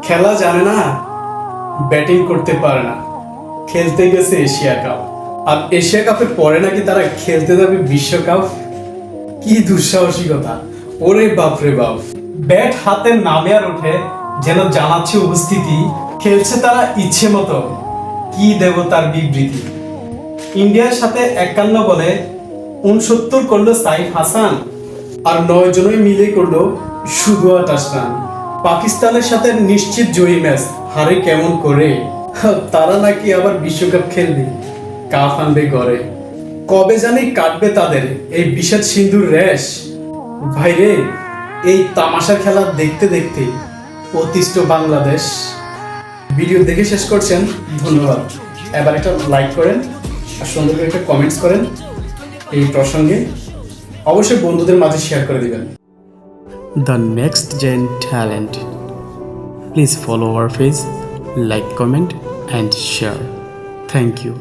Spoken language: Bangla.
খেলা জানে না, ব্যাটিং করতে পারে না, খেলতে গেছে এশিয়া কাপ। আর এশিয়া কাপের পরে নাকি তারা খেলতে যাবে বিশ্বকাপ। কি দুঃসাহসিকতা! ওরে বাপ রে বাপ! ব্যাট হাতে নামে আর ওঠে, যেন জানাচ্ছে উপস্থিতি। খেলছে তারা ইচ্ছে মতো, কি দেবতার বিবৃতি। ইন্ডিয়ার সাথে 51 বলে 69 করলো সাইফ হাসান, আর 9 জনই মিলে করলো শুধু 28 রান। পাকিস্তানের সাথে নিশ্চিত জয়ী ম্যাচ, হারে কেমন করে। তারা নাকি আবার বিশ্বকাপ খেলবে, কাপ আনবে ঘরে। কবে জানি কাটবে তাদের এই বিষাদ সিন্ধুর রেশ। ভাইরে, এই তামাশার খেলা দেখতে দেখতে অতিষ্ঠ বাংলাদেশ। ভিডিও দেখে শেষ করছেন, ধন্যবাদ। এবার একটা লাইক করেন আর সুন্দর করে একটা কমেন্টস করেন এই প্রসঙ্গে। অবশ্যই বন্ধুদের মাঝে শেয়ার করে দিবেন। The next gen talent. Please follow our page, like, comment, and share. Thank you.